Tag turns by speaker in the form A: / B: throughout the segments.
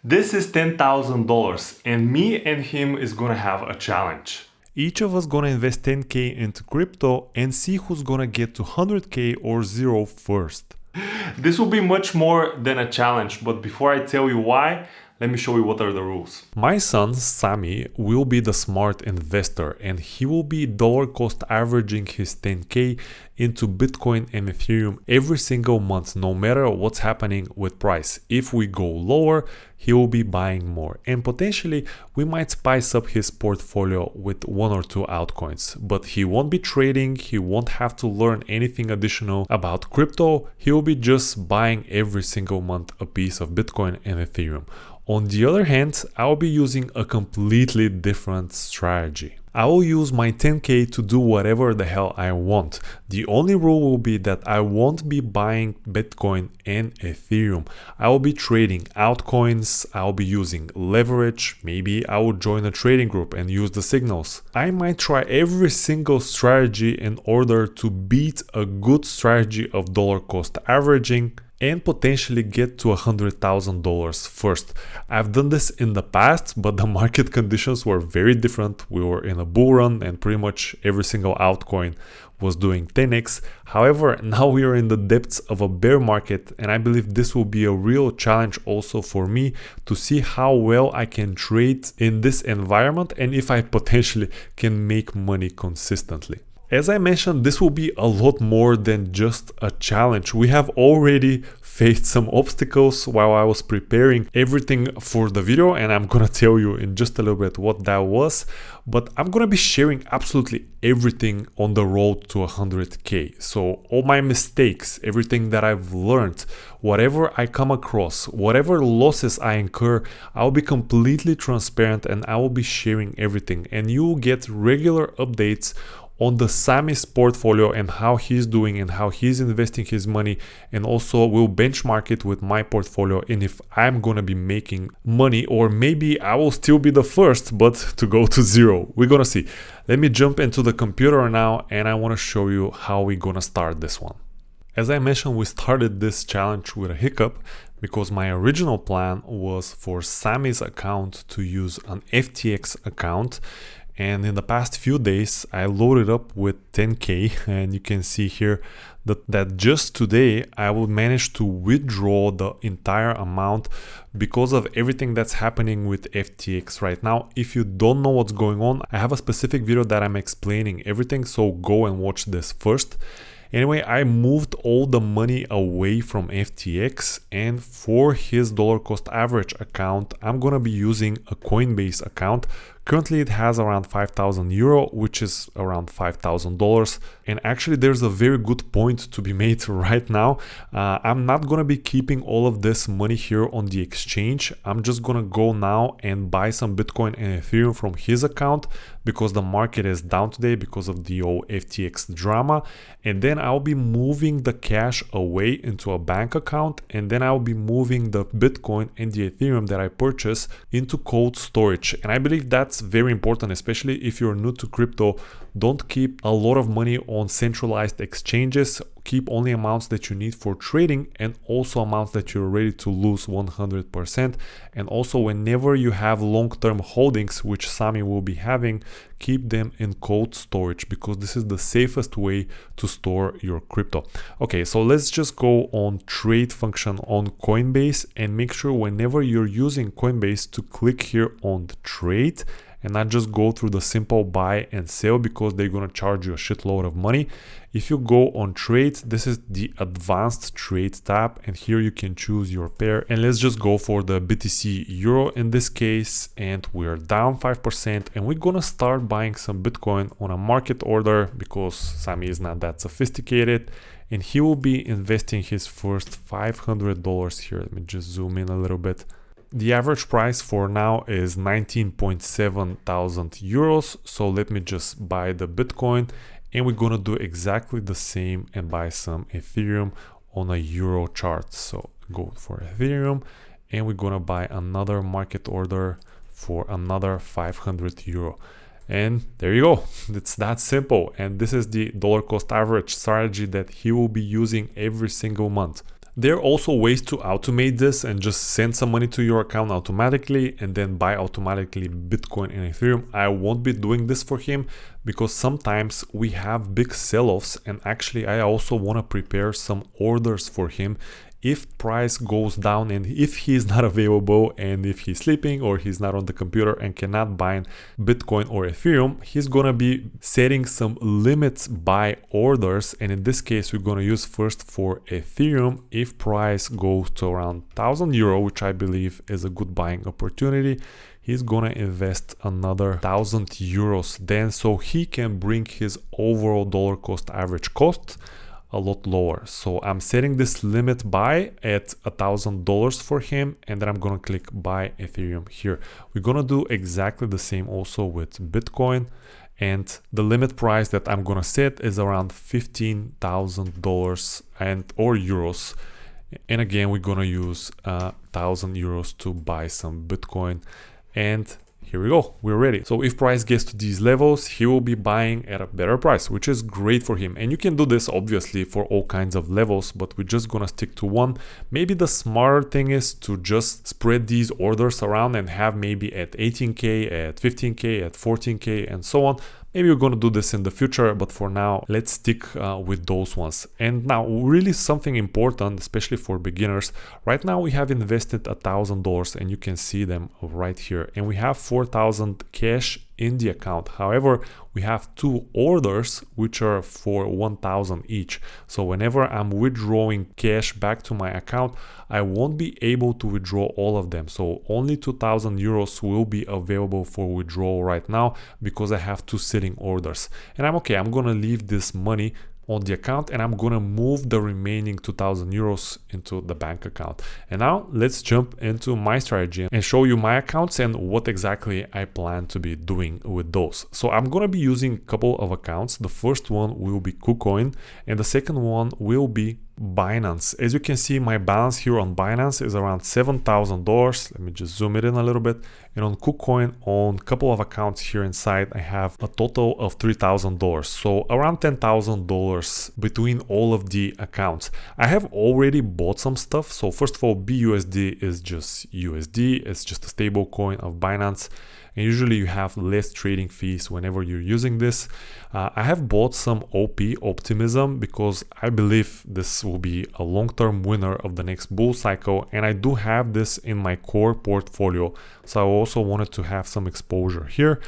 A: This is $10,000 and me and him is gonna have a challenge. Each of us gonna invest 10K into crypto and see who's gonna get to 100K or zero first. This will be much more than a challenge, but before I tell you why, let me show you what are the rules. My son, Sami, will be the smart investor and he will be dollar cost averaging his 10K into Bitcoin and Ethereum every single month, no matter what's happening with price. If we go lower, he will be buying more. And potentially, we might spice up his portfolio with one or two altcoins. But he won't be trading, he won't have to learn anything additional about crypto. He will be just buying every single month a piece of Bitcoin and Ethereum. On the other hand, I'll be using a completely different strategy. I will use my 10K to do whatever the hell I want. The only rule will be that I won't be buying Bitcoin and Ethereum. I will be trading altcoins, I'll be using leverage, maybe I will join a trading group and use the signals. I might try every single strategy in order to beat a good strategy of dollar cost averaging and potentially get to $100,000 first. I've done this in the past, but the market conditions were very different. We were in a bull run and pretty much every single altcoin was doing 10x. However, now we are in the depths of a bear market and I believe this will be a real challenge also for me to see how well I can trade in this environment and if I potentially can make money consistently. As I mentioned, this will be a lot more than just a challenge. We have already faced some obstacles while I was preparing everything for the video and I'm gonna tell you in just a little bit what that was. But I'm gonna be sharing absolutely everything on the road to 100K. So all my mistakes, everything that I've learned, whatever I come across, whatever losses I incur, I'll be completely transparent and I will be sharing everything. And you will get regular updates on the Sami's portfolio and how he's doing and how he's investing his money, and also we'll benchmark it with my portfolio and if I'm gonna be making money or maybe I will still be the first but to go to zero. We're gonna see. Let me jump into the computer now and I want to show you how we're gonna start this one. As I mentioned, we started this challenge with a hiccup because my original plan was for Sami's account to use an FTX account. And in the past few days, I loaded up with 10K and you can see here that just today I will manage to withdraw the entire amount because of everything that's happening with FTX right now. If you don't know what's going on, I have a specific video that I'm explaining everything, so go and watch this first. Anyway, I moved all the money away from FTX and for his dollar cost average account, I'm gonna be using a Coinbase account. Currently it has around 5,000 euro, which is around $5,000. And actually there's a very good point to be made right now. I'm not gonna be keeping all of this money here on the exchange. I'm just gonna go now and buy some Bitcoin and Ethereum from his account because the market is down today because of the old FTX drama. And then I'll be moving the cash away into a bank account, and then I'll be moving the Bitcoin and the Ethereum that I purchased into cold storage. And I believe that's very important, especially if you're new to crypto. Don't keep a lot of money on centralized exchanges. Keep only amounts that you need for trading and also amounts that you're ready to lose 100%. And also whenever you have long-term holdings, which Sami will be having, keep them in cold storage because this is the safest way to store your crypto. Okay, so let's just go on trade function on Coinbase and make sure whenever you're using Coinbase to click here on the trade and not just go through the simple buy and sell because they're going to charge you a shitload of money. If you go on trade, this is the advanced trade tab and here you can choose your pair. And let's just go for the BTC Euro in this case, and we're down 5% and we're gonna start buying some Bitcoin on a market order because Sami is not that sophisticated and he will be investing his first $500 here. Let me just zoom in a little bit. The average price for now is 19.7 thousand euros. So let me just buy the Bitcoin and we're gonna do exactly the same and buy some Ethereum on a euro chart. So go for Ethereum and we're gonna buy another market order for another 500 euro. And there you go. It's that simple. And this is the dollar cost average strategy that he will be using every single month. There are also ways to automate this and just send some money to your account automatically and then buy automatically Bitcoin and Ethereum. I won't be doing this for him because sometimes we have big sell-offs, and actually I also want to prepare some orders for him. If price goes down and if he's not available and if he's sleeping or he's not on the computer and cannot buy Bitcoin or Ethereum, he's gonna be setting some limits buy orders, and in this case we're gonna use first for Ethereum. If price goes to around 1,000 euro, which I believe is a good buying opportunity, he's gonna invest another 1,000 euros then, so he can bring his overall dollar cost average cost a lot lower. So I'm setting this limit buy at $1,000 for him, and then I'm gonna click buy Ethereum here. We're gonna do exactly the same also with Bitcoin, and the limit price that I'm gonna set is around $15,000 and or euros. And again, we're gonna use 1,000 euros to buy some Bitcoin, and here we go, we're ready. So if price gets to these levels, he will be buying at a better price, which is great for him. And you can do this obviously for all kinds of levels, but we're just gonna stick to one. Maybe the smarter thing is to just spread these orders around and have maybe at 18K, at 15K, at 14K, and so on. Maybe we're gonna do this in the future, but for now, let's stick with those ones. And now really something important, especially for beginners. Right now we have invested $1,000 and you can see them right here. And we have 4,000 cash in the account. However, we have two orders which are for 1,000 each. So whenever I'm withdrawing cash back to my account, I won't be able to withdraw all of them. So only 2,000 euros will be available for withdrawal right now because I have two sitting orders. And I'm gonna leave this money on the account and I'm gonna move the remaining 2,000 euros into the bank account. And now let's jump into my strategy and show you my accounts and what exactly I plan to be doing with those. So I'm gonna be using a couple of accounts. The first one will be KuCoin and the second one will be Binance. As you can see, my balance here on Binance is around $7,000. Let me just zoom it in a little bit. And on KuCoin, on a couple of accounts here inside, I have a total of $3,000. So around $10,000 between all of the accounts. I have already bought some stuff. So first of all, BUSD is just USD. It's just a stable coin of Binance. And usually you have less trading fees whenever you're using this. I have bought some OP Optimism because I believe this will be a long-term winner of the next bull cycle, and I do have this in my core portfolio, so I also wanted to have some exposure here.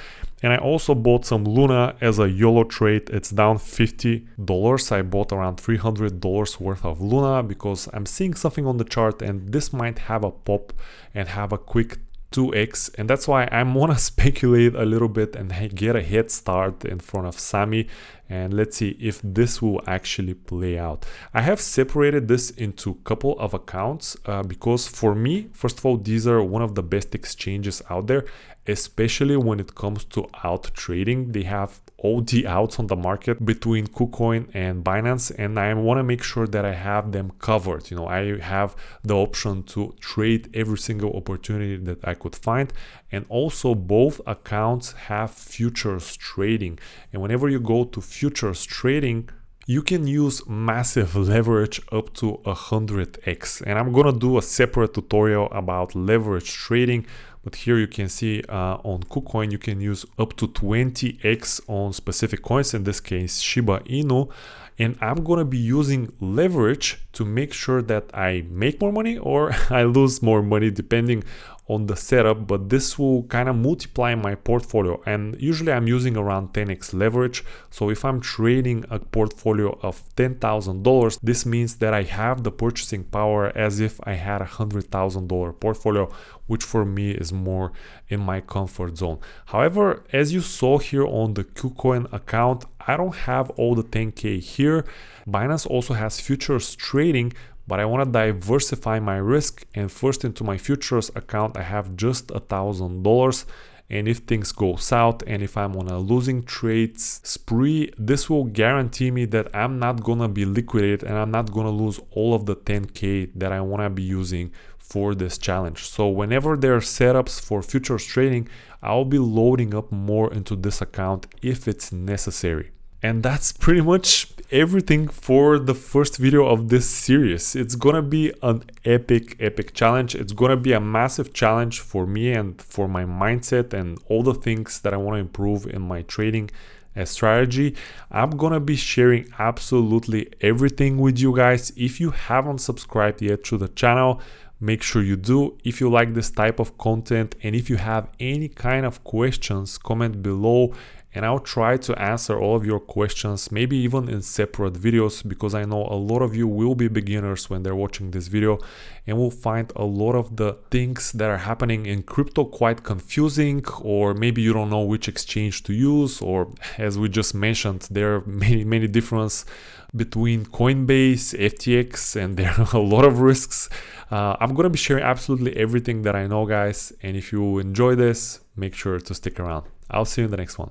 A: And I also bought some Luna as a YOLO trade. It's down $50. I bought around $300 worth of Luna because I'm seeing something on the chart and this might have a pop and have a quick 2x, and that's why I want to speculate a little bit and get a head start in front of Sami, and let's see if this will actually play out. I have separated this into a couple of accounts because for me, first of all, these are one of the best exchanges out there, especially when it comes to out trading. They have all the outs on the market between KuCoin and Binance, and I want to make sure that I have them covered. You know, I have the option to trade every single opportunity that I could find, and also both accounts have futures trading. And whenever you go to futures trading, you can use massive leverage up to 100x, and I'm gonna do a separate tutorial about leverage trading. But here you can see on KuCoin you can use up to 20x on specific coins, in this case Shiba Inu, and I'm gonna be using leverage to make sure that I make more money or I lose more money depending on the setup, but this will kind of multiply my portfolio, and usually I'm using around 10x leverage. So if I'm trading a portfolio of $10,000, this means that I have the purchasing power as if I had $100,000 portfolio, which for me is more in my comfort zone. However, as you saw here on the KuCoin account, I don't have all the 10k here. Binance also has futures trading, but I want to diversify my risk, and first into my futures account I have just $1,000, and if things go south and if I'm on a losing trades spree, this will guarantee me that I'm not gonna be liquidated and I'm not gonna lose all of the 10k that I want to be using for this challenge. So whenever there are setups for futures trading, I'll be loading up more into this account if it's necessary. And that's pretty much everything for the first video of this series. It's gonna be an epic challenge. It's gonna be a massive challenge for me and for my mindset and all the things that I want to improve in my trading strategy. I'm gonna be sharing absolutely everything with you guys. If you haven't subscribed yet to the channel, make sure you do. If you like this type of content and if you have any kind of questions, comment below and I'll try to answer all of your questions, maybe even in separate videos, because I know a lot of you will be beginners when they're watching this video and will find a lot of the things that are happening in crypto quite confusing, or maybe you don't know which exchange to use, or as we just mentioned, there are many differences between Coinbase, FTX, and there are a lot of risks. I'm gonna be sharing absolutely everything that I know, guys, and if you enjoy this, make sure to stick around. I'll see you in the next one.